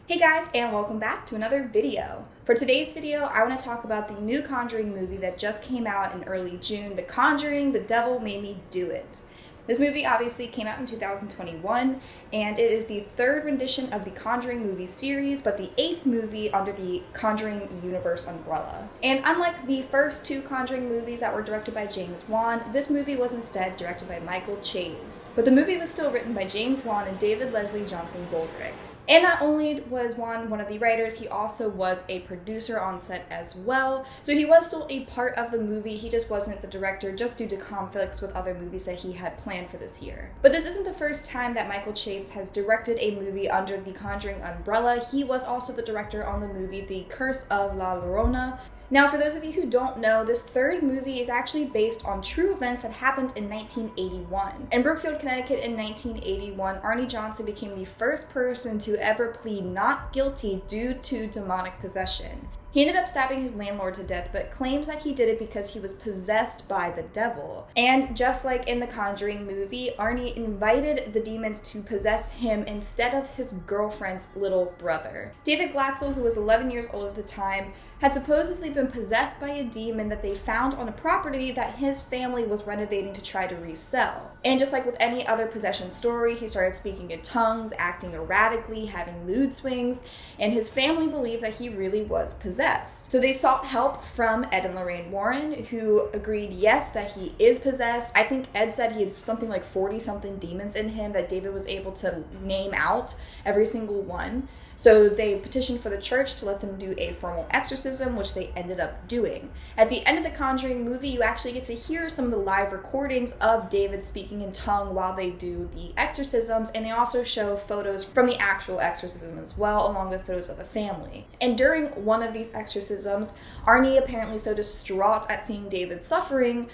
Hey guys, and welcome back to another video. For today's video, I want to talk about the new Conjuring movie that just came out in early June, The Conjuring, The Devil Made Me Do It. This movie obviously came out in 2021, and it is the third rendition of the Conjuring movie series, but the 8th movie under the Conjuring universe umbrella. And unlike the first two Conjuring movies that were directed by James Wan, this movie was instead directed by Michael Chaves. But the movie was still written by James Wan and David Leslie Johnson Goldrick. And not only was Wan one of the writers, he also was a producer on set as well. So he was still a part of the movie, he just wasn't the director just due to conflicts with other movies that he had planned for this year. But this isn't the first time that Michael Chaves has directed a movie under the Conjuring umbrella. He was also the director on the movie The Curse of La Llorona. Now, for those of you who don't know, this third movie is actually based on true events that happened in 1981. In Brookfield, Connecticut in 1981, Arnie Johnson became the first person to ever plead not guilty due to demonic possession. He ended up stabbing his landlord to death, but claims that he did it because he was possessed by the devil. And just like in the Conjuring movie, Arnie invited the demons to possess him instead of his girlfriend's little brother. David Glatzel, who was 11 years old at the time, had supposedly been possessed by a demon that they found on a property that his family was renovating to try to resell. And just like with any other possession story, he started speaking in tongues, acting erratically, having mood swings, and his family believed that he really was possessed. So they sought help from Ed and Lorraine Warren, who agreed, yes, that he is possessed. I think Ed said he had something like 40-something demons in him that David was able to name out every single one. So they petitioned for the church to let them do a formal exorcism, which they ended up doing. At the end of the Conjuring movie, you actually get to hear some of the live recordings of David speaking in tongue while they do the exorcisms, and they also show photos from the actual exorcism as well, along with photos of the family. And during one of these exorcisms, Arnie, apparently so distraught at seeing David suffering,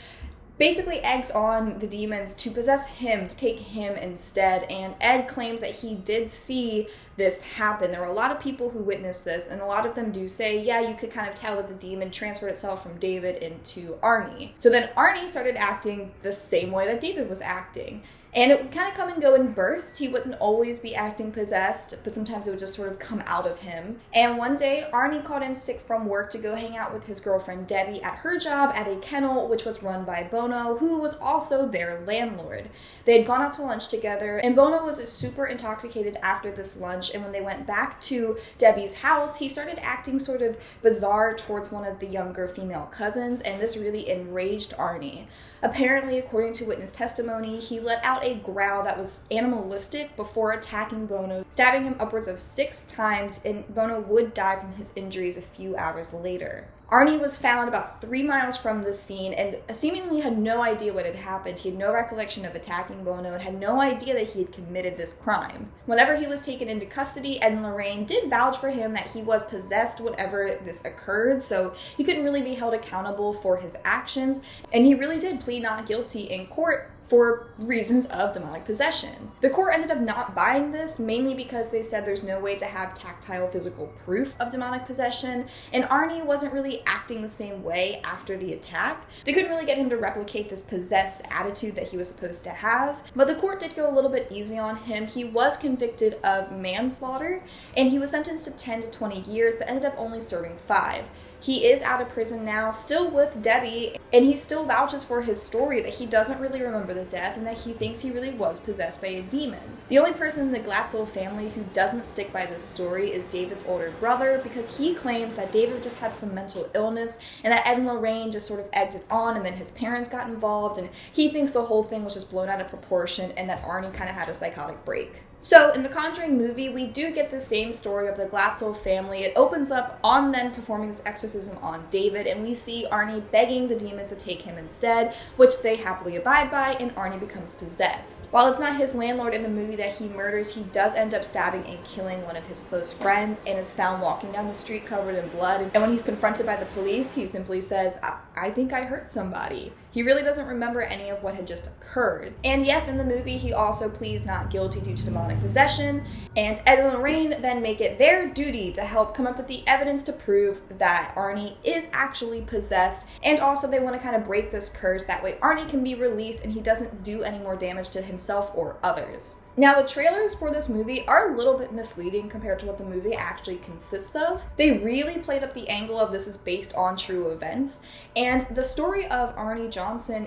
basically eggs on the demons to possess him, to take him instead, and Ed claims that he did see this happen. There were a lot of people who witnessed this, and a lot of them do say, yeah, you could kind of tell that the demon transferred itself from David into Arnie. So then Arnie started acting the same way that David was acting. And it would kind of come and go in bursts. He wouldn't always be acting possessed, but sometimes it would just sort of come out of him. And one day, Arnie called in sick from work to go hang out with his girlfriend Debbie at her job at a kennel, which was run by Bono, who was also their landlord. They had gone out to lunch together, and Bono was super intoxicated after this lunch, and when they went back to Debbie's house, he started acting sort of bizarre towards one of the younger female cousins, and this really enraged Arnie. Apparently, according to witness testimony, he let out a growl that was animalistic before attacking Bono, stabbing him upwards of 6 times, and Bono would die from his injuries a few hours later. Arnie was found about 3 miles from the scene and seemingly had no idea what had happened. He had no recollection of attacking Bono and had no idea that he had committed this crime. Whenever he was taken into custody, Ed and Lorraine did vouch for him that he was possessed whenever this occurred, so he couldn't really be held accountable for his actions, and he really did plead not guilty in court for reasons of demonic possession. The court ended up not buying this, mainly because they said there's no way to have tactile physical proof of demonic possession, and Arnie wasn't really acting the same way after the attack. They couldn't really get him to replicate this possessed attitude that he was supposed to have, but the court did go a little bit easy on him. He was convicted of manslaughter, and he was sentenced to 10 to 20 years, but ended up only serving 5. He is out of prison now, still with Debbie, and he still vouches for his story that he doesn't really remember the death and that he thinks he really was possessed by a demon. The only person in the Glatzel family who doesn't stick by this story is David's older brother, because he claims that David just had some mental illness and that Ed and Lorraine just sort of egged it on, and then his parents got involved, and he thinks the whole thing was just blown out of proportion and that Arnie kind of had a psychotic break. So in the Conjuring movie, we do get the same story of the Glatzel family. It opens up on them performing this exorcism on David, and we see Arnie begging the demon to take him instead, which they happily abide by, and Arnie becomes possessed. While it's not his landlord in the movie that he murders, he does end up stabbing and killing one of his close friends and is found walking down the street covered in blood. And when he's confronted by the police, he simply says, I think I hurt somebody. He really doesn't remember any of what had just occurred. And yes, in the movie, he also pleads not guilty due to demonic possession, and Ed and Lorraine then make it their duty to help come up with the evidence to prove that Arnie is actually possessed, and also they want to kind of break this curse. That way Arnie can be released and he doesn't do any more damage to himself or others. Now, the trailers for this movie are a little bit misleading compared to what the movie actually consists of. They really played up the angle of this is based on true events, and the story of Arnie Johnson,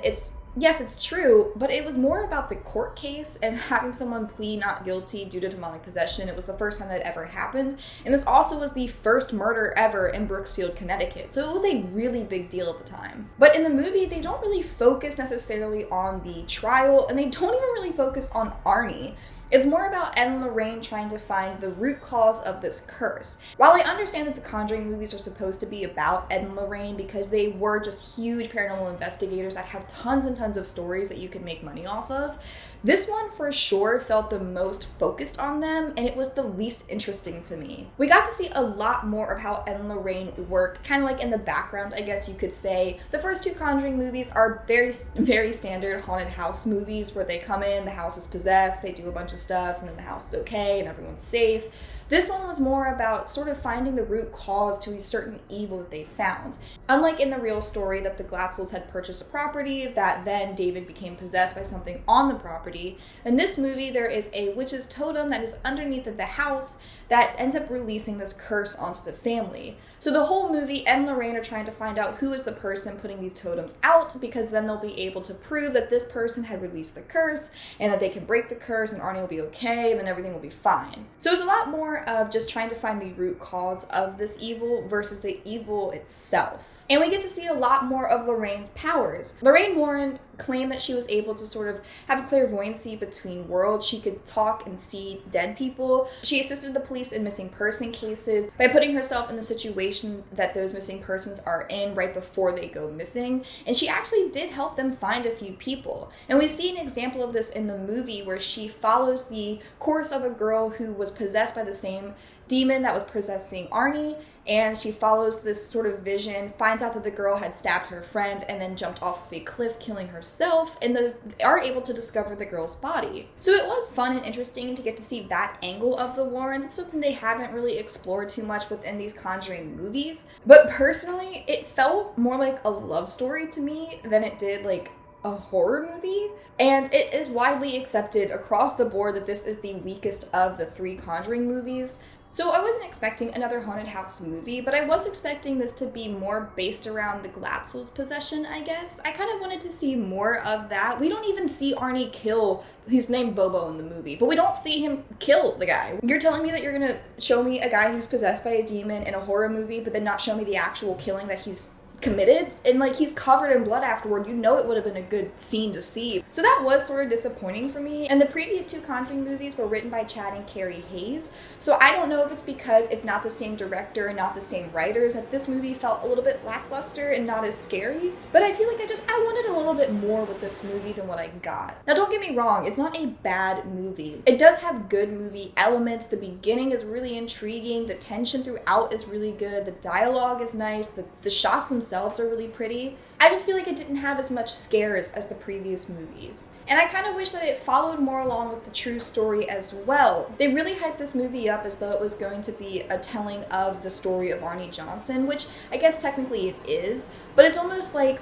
yes, it's true, but it was more about the court case and having someone plead not guilty due to demonic possession. It was the first time that ever happened, and this also was the first murder ever in Brookfield, Connecticut, so it was a really big deal at the time. But in the movie, they don't really focus necessarily on the trial, and they don't even really focus on Arnie. It's more about Ed and Lorraine trying to find the root cause of this curse. While I understand that the Conjuring movies are supposed to be about Ed and Lorraine because they were just huge paranormal investigators that have tons and tons of stories that you can make money off of, this one for sure felt the most focused on them, and it was the least interesting to me. We got to see a lot more of how Ed and Lorraine work, kind of like in the background, I guess you could say. The first two Conjuring movies are very, very standard haunted house movies where they come in, the house is possessed, they do a bunch of stuff, and then the house is okay and everyone's safe. This one was more about sort of finding the root cause to a certain evil that they found. Unlike in the real story that the Glatzels had purchased a property that then David became possessed by something on the property, in this movie there is a witch's totem that is underneath of the house that ends up releasing this curse onto the family. So the whole movie, Ed and Lorraine are trying to find out who is the person putting these totems out, because then they'll be able to prove that this person had released the curse and that they can break the curse and Arnie will be okay and then everything will be fine. So it's a lot more of just trying to find the root cause of this evil versus the evil itself. And we get to see a lot more of Lorraine's powers. Lorraine Warren claimed that she was able to sort of have a clairvoyancy between worlds. She could talk and see dead people. She assisted the police in missing person cases by putting herself in the situation that those missing persons are in right before they go missing. And she actually did help them find a few people. And we see an example of this in the movie where she follows the course of a girl who was possessed by the same demon that was possessing Arnie, and she follows this sort of vision, finds out that the girl had stabbed her friend and then jumped off of a cliff killing herself, and are able to discover the girl's body. So it was fun and interesting to get to see that angle of the Warrens. It's something they haven't really explored too much within these Conjuring movies, but personally it felt more like a love story to me than it did like a horror movie. And it is widely accepted across the board that this is the weakest of the three Conjuring movies. So I wasn't expecting another haunted house movie, but I was expecting this to be more based around the Glatzels' possession, I guess. I kind of wanted to see more of that. We don't even see Arnie kill, he's named Bobo in the movie, but we don't see him kill the guy. You're telling me that you're gonna show me a guy who's possessed by a demon in a horror movie, but then not show me the actual killing that he's committed? And like, he's covered in blood afterward. You know it would have been a good scene to see. So that was sort of disappointing for me. And the previous two Conjuring movies were written by Chad and Carrie Hayes, so I don't know if it's because it's not the same director and not the same writers that this movie felt a little bit lackluster and not as scary, but I feel like I wanted a little bit more with this movie than what I got. Now don't get me wrong, it's not a bad movie. It does have good movie elements. The beginning is really intriguing, the tension throughout is really good, the dialogue is nice, the shots themselves are really pretty. I just feel like it didn't have as much scares as the previous movies. And I kind of wish that it followed more along with the true story as well. They really hyped this movie up as though it was going to be a telling of the story of Arnie Johnson, which I guess technically it is, but it's almost like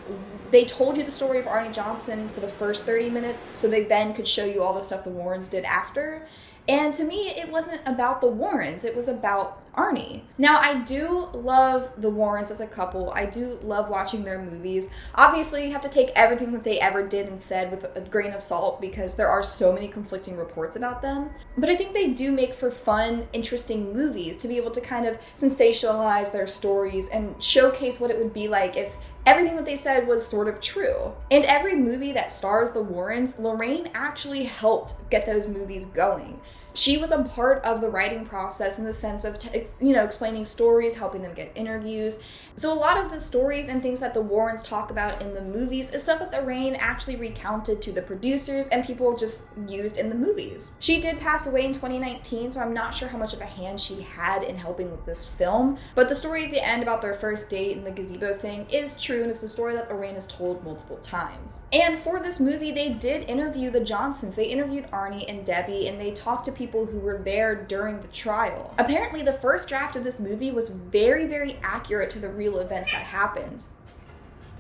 they told you the story of Arnie Johnson for the first 30 minutes, so they then could show you all the stuff the Warrens did after. And to me, it wasn't about the Warrens, it was about Arnie. Now, I do love the Warrens as a couple. I do love watching their movies. Obviously, you have to take everything that they ever did and said with a grain of salt because there are so many conflicting reports about them. But I think they do make for fun, interesting movies to be able to kind of sensationalize their stories and showcase what it would be like if everything that they said was sort of true. And every movie that stars the Warrens, Lorraine actually helped get those movies going. She was a part of the writing process in the sense of, explaining stories, helping them get interviews. So a lot of the stories and things that the Warrens talk about in the movies is stuff that Lorraine actually recounted to the producers and people just used in the movies. She did pass away in 2019, so I'm not sure how much of a hand she had in helping with this film. But the story at the end about their first date and the gazebo thing is true true, and it's a story that Lorraine has told multiple times. And for this movie, they did interview the Johnsons. They interviewed Arnie and Debbie, and they talked to people who were there during the trial. Apparently, the first draft of this movie was very, very accurate to the real events that happened.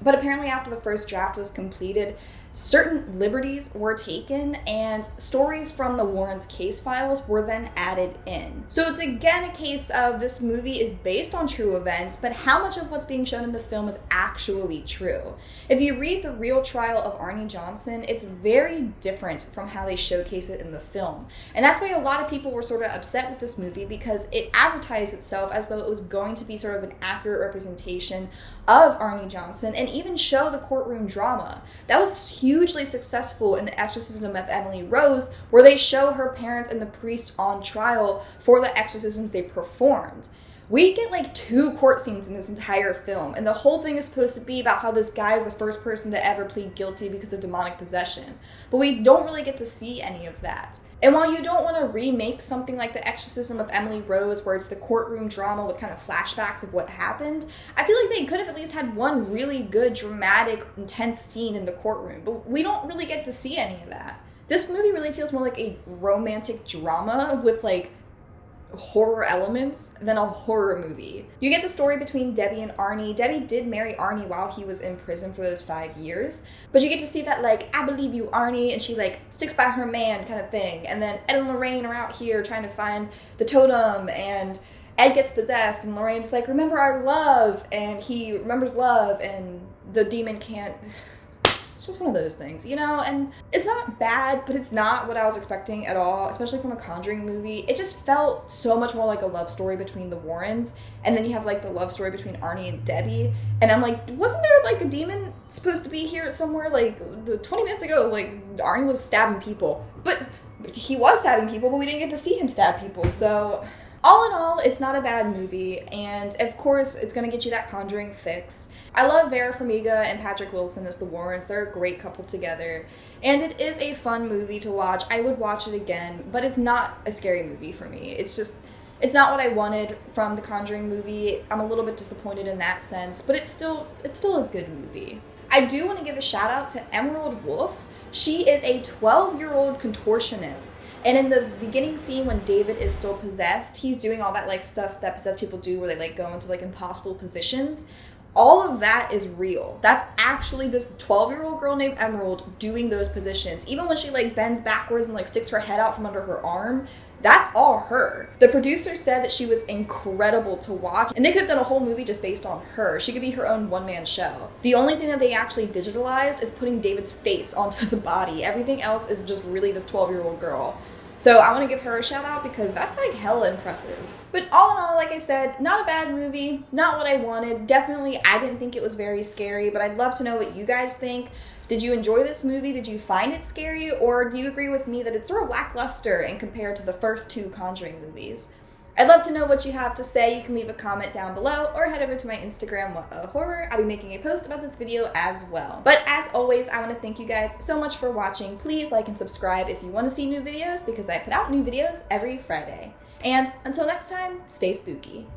But apparently after the first draft was completed, certain liberties were taken and stories from the Warrens' case files were then added in. So it's again a case of this movie is based on true events, but how much of what's being shown in the film is actually true? If you read the real trial of Arnie Johnson, it's very different from how they showcase it in the film. And that's why a lot of people were sort of upset with this movie, because it advertised itself as though it was going to be sort of an accurate representation of Arnie Johnson and even show the courtroom drama. That was hugely successful in The Exorcism of Emily Rose, where they show her parents and the priest on trial for the exorcisms they performed. We get like 2 court scenes in this entire film, and the whole thing is supposed to be about how this guy is the first person to ever plead guilty because of demonic possession. But we don't really get to see any of that. And while you don't want to remake something like The Exorcism of Emily Rose, where it's the courtroom drama with kind of flashbacks of what happened, I feel like they could have at least had one really good, dramatic, intense scene in the courtroom. But we don't really get to see any of that. This movie really feels more like a romantic drama with like horror elements than a horror movie. You get the story between Debbie and Arnie. Debbie did marry Arnie while he was in prison for those 5 years, but you get to see that like, I believe you, Arnie, and she like sticks by her man kind of thing. And then Ed and Lorraine are out here trying to find the totem, and Ed gets possessed and Lorraine's like, remember our love, and he remembers love, and the demon can't. It's just one of those things, you know? And it's not bad, but it's not what I was expecting at all, especially from a Conjuring movie. It just felt so much more like a love story between the Warrens, and then you have like the love story between Arnie and Debbie, and I'm like, wasn't there like a demon supposed to be here somewhere? Like 20 minutes ago, like Arnie was stabbing people, but he was stabbing people, but we didn't get to see him stab people. So all in all, it's not a bad movie, and of course, it's going to get you that Conjuring fix. I love Vera Farmiga and Patrick Wilson as the Warrens. They're a great couple together, and it is a fun movie to watch. I would watch it again, but it's not a scary movie for me. It's not what I wanted from the Conjuring movie. I'm a little bit disappointed in that sense, but it's still a good movie. I do want to give a shout out to Emerald Wolf. She is a 12-year-old contortionist. And in the beginning scene when David is still possessed, he's doing all that like stuff that possessed people do where they like go into like impossible positions. All of that is real. That's actually this 12-year-old girl named Emerald doing those positions. Even when she like bends backwards and like sticks her head out from under her arm, that's all her. The producer said that she was incredible to watch, and they could have done a whole movie just based on her. She could be her own one-man show. The only thing that they actually digitalized is putting David's face onto the body. Everything else is just really this 12-year-old girl. So I want to give her a shout out because that's like hella impressive. But all in all, like I said, not a bad movie, not what I wanted. Definitely, I didn't think it was very scary, but I'd love to know what you guys think. Did you enjoy this movie? Did you find it scary? Or do you agree with me that it's sort of lackluster in compared to the first 2 Conjuring movies? I'd love to know what you have to say. You can leave a comment down below or head over to my Instagram, What a Horror. I'll be making a post about this video as well. But as always, I want to thank you guys so much for watching. Please like and subscribe if you want to see new videos because I put out new videos every Friday. And until next time, stay spooky.